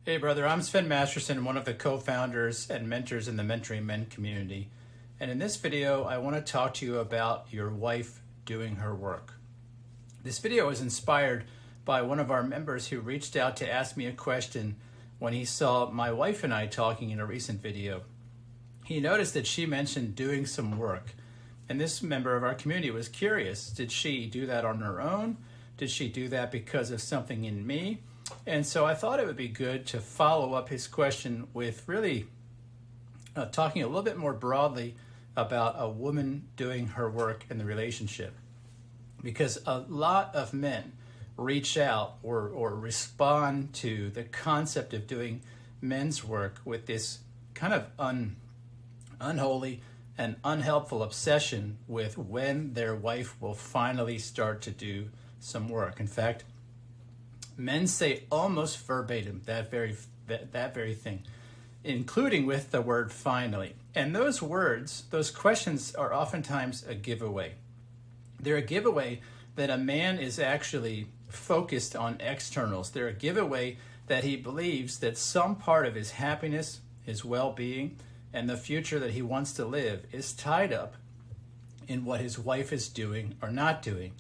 Hey brother, I'm Sven Masterson, one of the co-founders and mentors in the Mentoring Men community. And in this video, I want to talk to you about your wife doing her work. This video was inspired by one of our members who reached out to ask me a question when he saw my wife and I talking in a recent video. He noticed that she mentioned doing some work. And this member of our community was curious. Did she do that on her own? Did she do that because of something in me? And so I thought it would be good to follow up his question with really talking a little bit more broadly about a woman doing her work in the relationship. Because a lot of men reach out or respond to the concept of doing men's work with this kind of unholy and unhelpful obsession with when their wife will finally start to do some work. In fact, men say almost verbatim that very thing, including with the word finally. And those words, those questions are oftentimes a giveaway. They're a giveaway that a man is actually focused on externals. They're a giveaway that he believes that some part of his happiness, his well-being, and the future that he wants to live is tied up in what his wife is doing or not doing.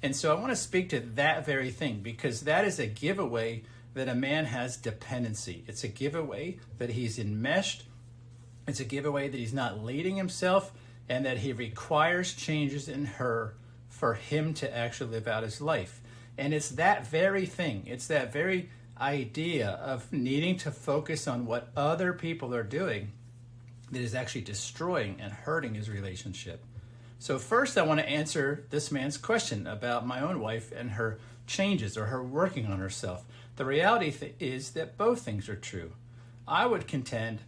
And so I want to speak to that very thing, because that is a giveaway that a man has dependency. It's a giveaway that he's enmeshed. It's a giveaway that he's not leading himself, and that he requires changes in her for him to actually live out his life. And it's that very thing. It's that very idea of needing to focus on what other people are doing that is actually destroying and hurting his relationship. So first I want to answer this man's question about my own wife and her changes or her working on herself. The reality is that both things are true. I would contend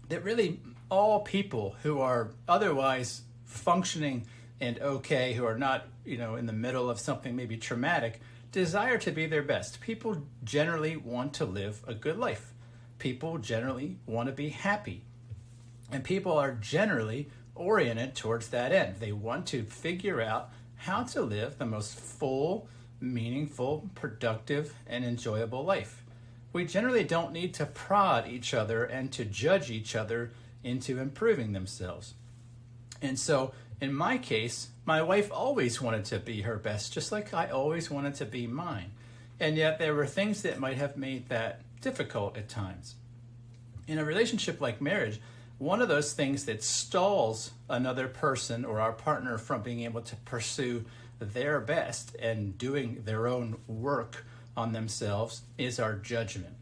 that really all people who are otherwise functioning and okay, who are not, in the middle of something maybe traumatic, desire to be their best. People generally want to live a good life. People generally want to be happy. And people are generally oriented towards that end. They want to figure out how to live the most full, meaningful, productive, and enjoyable life. We generally don't need to prod each other and to judge each other into improving themselves. And so, in my case, my wife always wanted to be her best, just like I always wanted to be mine. And yet there were things that might have made that difficult at times. In a relationship like marriage, one of those things that stalls another person or our partner from being able to pursue their best and doing their own work on themselves is our judgment.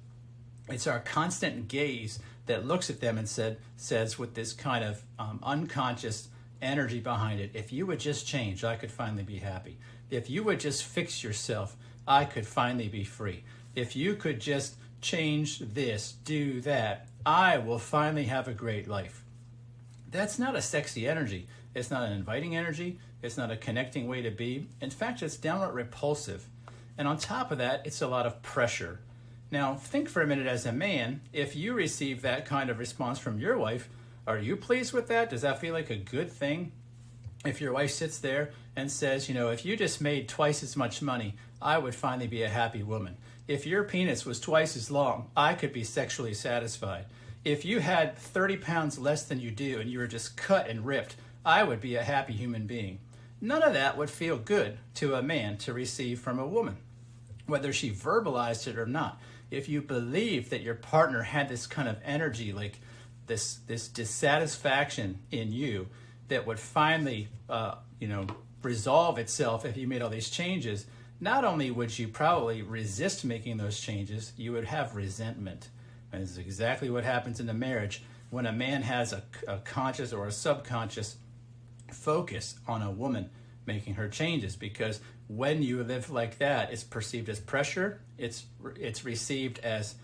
It's our constant gaze that looks at them and says with this kind of unconscious energy behind it, if you would just change, I could finally be happy. If you would just fix yourself, I could finally be free. If you could just change this, do that, I will finally have a great life. That's not a sexy energy. It's not an inviting energy. It's not a connecting way to be. In fact, it's downright repulsive. And on top of that, it's a lot of pressure. Now, think for a minute as a man, if you receive that kind of response from your wife, are you pleased with that? Does that feel like a good thing? If your wife sits there and says, if you just made twice as much money, I would finally be a happy woman. If your penis was twice as long, I could be sexually satisfied. If you had 30 pounds less than you do and you were just cut and ripped, I would be a happy human being. None of that would feel good to a man to receive from a woman, whether she verbalized it or not. If you believe that your partner had this kind of energy, like this dissatisfaction in you that would finally, resolve itself if you made all these changes, not only would you probably resist making those changes, you would have resentment. And this is exactly what happens in a marriage when a man has a conscious or a subconscious focus on a woman making her changes. Because when you live like that, it's perceived as pressure. It's received as,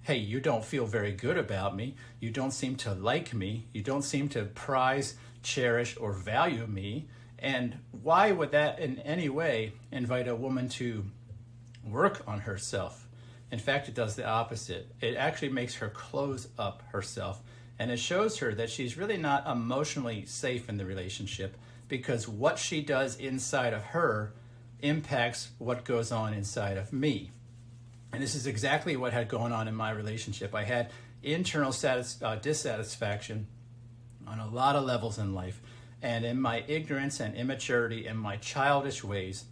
hey, you don't feel very good about me. You don't seem to like me. You don't seem to prize, cherish, or value me. And why would that in any way invite a woman to work on herself? In fact, it does the opposite. It actually makes her close up herself, and it shows her that she's really not emotionally safe in the relationship, because what she does inside of her impacts what goes on inside of me. And this is exactly what had going on in my relationship. I had internal dissatisfaction on a lot of levels in life. And in my ignorance and immaturity and my childish ways,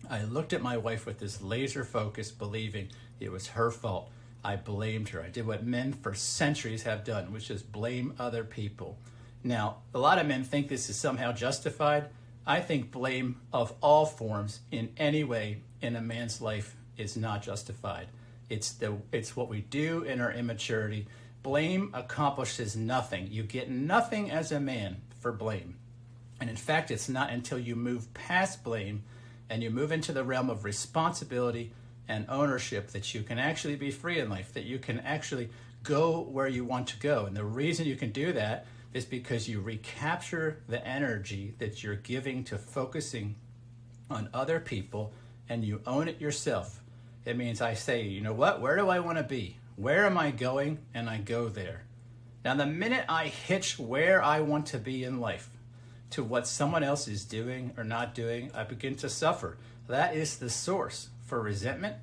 I looked at my wife with this laser focus, believing it was her fault. I blamed her. I did what men for centuries have done, which is blame other people. Now, a lot of men think this is somehow justified. I think blame of all forms in any way in a man's life is not justified. It's what we do in our immaturity. Blame accomplishes nothing. You get nothing as a man for blame. And in fact, it's not until you move past blame and you move into the realm of responsibility and ownership that you can actually be free in life, that you can actually go where you want to go. And the reason you can do that is because you recapture the energy that you're giving to focusing on other people and you own it yourself. It means I say, you know what, where do I want to be? Where am I going? And I go there. Now, the minute I hitch where I want to be in life to what someone else is doing or not doing, I begin to suffer. That is the source for resentment,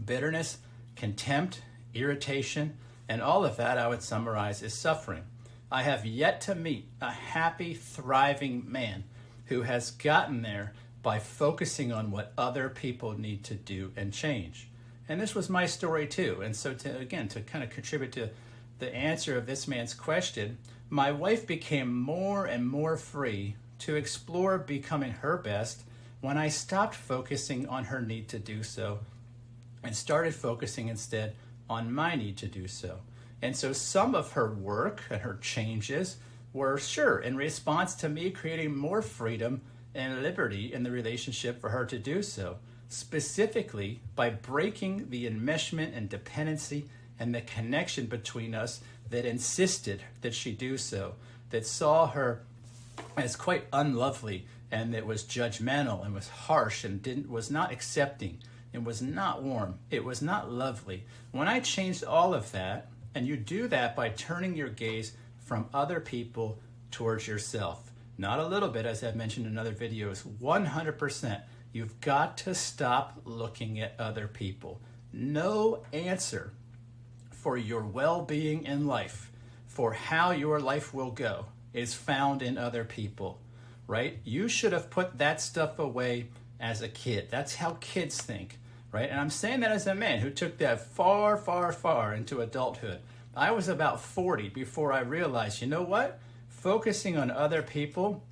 bitterness, contempt, irritation, and all of that I would summarize as suffering. I have yet to meet a happy, thriving man who has gotten there by focusing on what other people need to do and change. And this was my story too. And so to kind of contribute to the answer of this man's question, my wife became more and more free to explore becoming her best when I stopped focusing on her need to do so and started focusing instead on my need to do so. And so some of her work and her changes were, sure, in response to me creating more freedom and liberty in the relationship for her to do so, specifically by breaking the enmeshment and dependency and the connection between us that insisted that she do so, that saw her as quite unlovely and that was judgmental and was harsh and was not accepting and was not warm. It was not lovely. When I changed all of that, and you do that by turning your gaze from other people towards yourself, not a little bit, as I've mentioned in other videos, 100%. You've got to stop looking at other people. No answer for your well-being in life, for how your life will go, is found in other people, right? You should have put that stuff away as a kid. That's how kids think, right? And I'm saying that as a man who took that far, far, far into adulthood. I was about 40 before I realized, you know what? Focusing on other people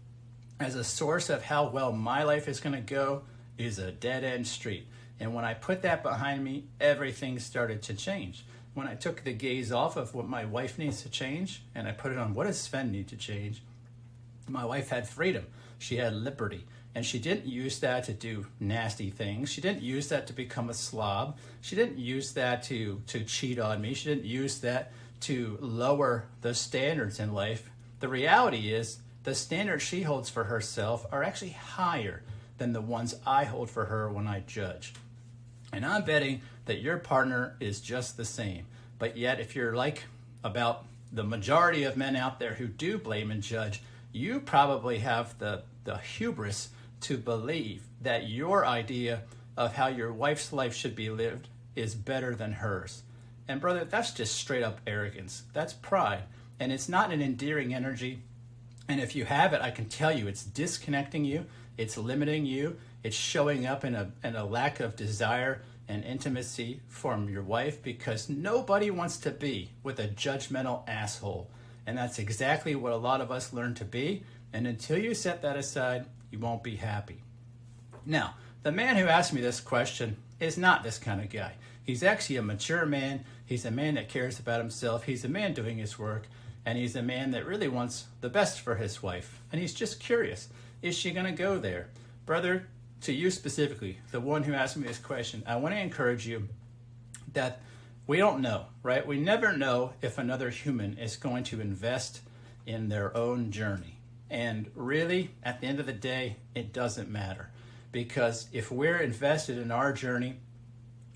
as a source of how well my life is going to go is a dead-end street. And when I put that behind me, everything started to change. When I took the gaze off of what my wife needs to change and I put it on what does Sven need to change, my wife had freedom. She had liberty. And she didn't use that to do nasty things. She didn't use that to become a slob. She didn't use that to cheat on me. She didn't use that to lower the standards in life. The reality is the standards she holds for herself are actually higher than the ones I hold for her when I judge. And I'm betting that your partner is just the same. But yet, if you're like about the majority of men out there who do blame and judge, you probably have the hubris to believe that your idea of how your wife's life should be lived is better than hers. And brother, that's just straight up arrogance. That's pride. And it's not an endearing energy. And if you have it, I can tell you it's disconnecting you. It's limiting you. It's showing up in a lack of desire and intimacy from your wife, because nobody wants to be with a judgmental asshole. And that's exactly what a lot of us learn to be. And until you set that aside, you won't be happy. Now, the man who asked me this question is not this kind of guy. He's actually a mature man. He's a man that cares about himself. He's a man doing his work. And he's a man that really wants the best for his wife. And he's just curious, is she going to go there? Brother, to you specifically, the one who asked me this question, I want to encourage you that we don't know, right? We never know if another human is going to invest in their own journey. And really, at the end of the day, it doesn't matter. Because if we're invested in our journey,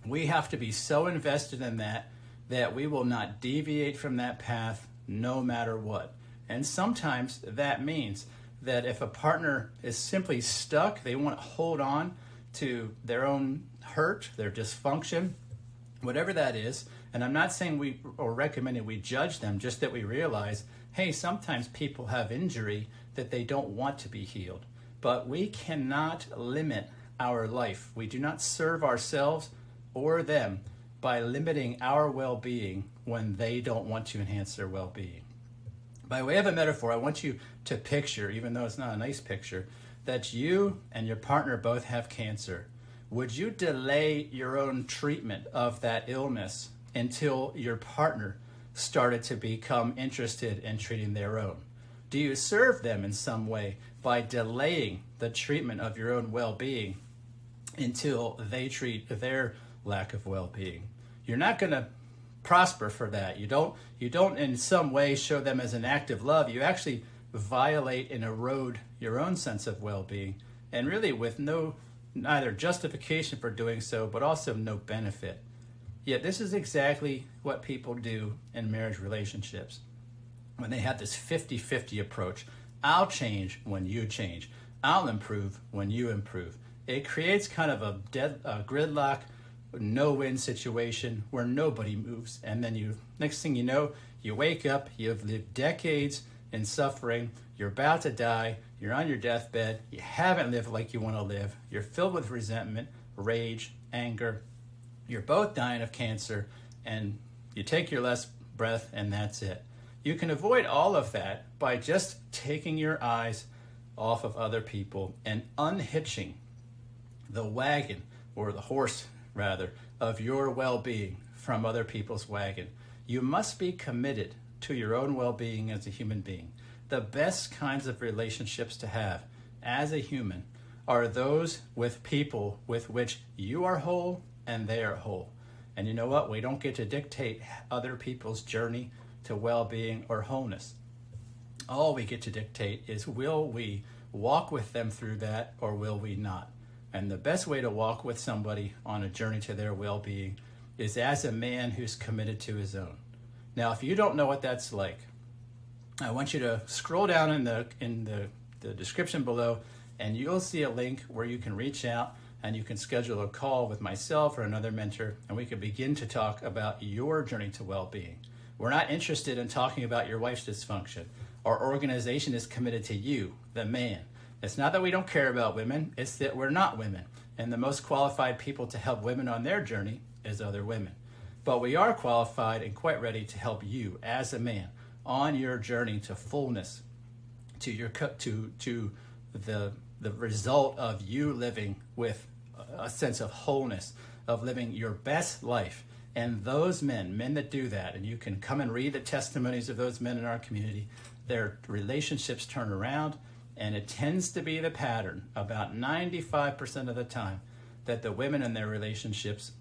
we have to be so invested in that we will not deviate from that path no matter what. And sometimes that means that if a partner is simply stuck, they want to hold on to their own hurt, their dysfunction, whatever that is. And I'm not saying we or recommending we judge them, just that we realize, hey, sometimes people have injury that they don't want to be healed. But we cannot limit our life. We do not serve ourselves or them by limiting our well-being when they don't want to enhance their well-being. By way of a metaphor, I want you to picture, even though it's not a nice picture, that you and your partner both have cancer. Would you delay your own treatment of that illness until your partner started to become interested in treating their own? Do you serve them in some way by delaying the treatment of your own well-being until they treat their lack of well-being? You're not going to prosper for that. You don't in some way show them as an act of love. You actually violate and erode your own sense of well-being, and really with neither justification for doing so, but also no benefit. Yet this is exactly what people do in marriage relationships when they have this 50-50 approach. I'll change when you change. I'll improve when you improve. It creates kind of a gridlock, no-win situation where nobody moves. And then next thing you know, you wake up, you've lived decades in suffering, you're about to die, you're on your deathbed, you haven't lived like you want to live, you're filled with resentment, rage, anger, you're both dying of cancer, and you take your last breath and that's it. You can avoid all of that by just taking your eyes off of other people and unhitching the wagon, or the horse rather, of your well-being from other people's wagon. You must be committed to your own well-being as a human being. The best kinds of relationships to have as a human are those with people with which you are whole and they are whole. And you know what? We don't get to dictate other people's journey to well-being or wholeness. All we get to dictate is, will we walk with them through that or will we not? And the best way to walk with somebody on a journey to their well-being is as a man who's committed to his own. Now, if you don't know what that's like, I want you to scroll down in the description below, and you'll see a link where you can reach out and you can schedule a call with myself or another mentor, and we can begin to talk about your journey to well-being. We're not interested in talking about your wife's dysfunction. Our organization is committed to you, the man. It's not that we don't care about women, it's that we're not women. And the most qualified people to help women on their journey is other women. But we are qualified and quite ready to help you as a man on your journey to fullness, to the result of you living with a sense of wholeness, of living your best life. And those men that do that, and you can come and read the testimonies of those men in our community, their relationships turn around, and it tends to be the pattern about 95% of the time that the women in their relationships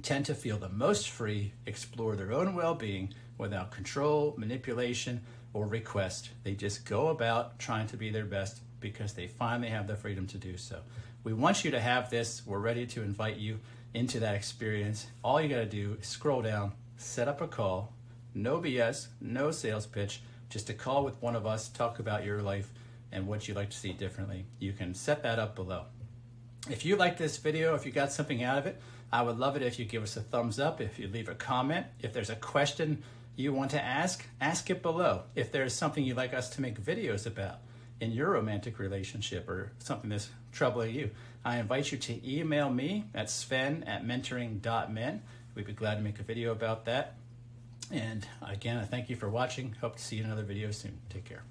tend to feel the most free, explore their own well-being without control, manipulation, or request. They just go about trying to be their best because they finally have the freedom to do so. We want you to have this. We're ready to invite you into that experience. All you got to do is scroll down, set up a call, no BS, no sales pitch, just a call with one of us, talk about your life and what you'd like to see differently. You can set that up below. If you like this video, if you got something out of it, I would love it if you give us a thumbs up, if you leave a comment. If there's a question you want to ask it below. If there's something you'd like us to make videos about in your romantic relationship or something that's troubling you, I invite you to email me at sven@mentoring.men. We'd be glad to make a video about that. And again, I thank you for watching. Hope to see you in another video soon. Take care.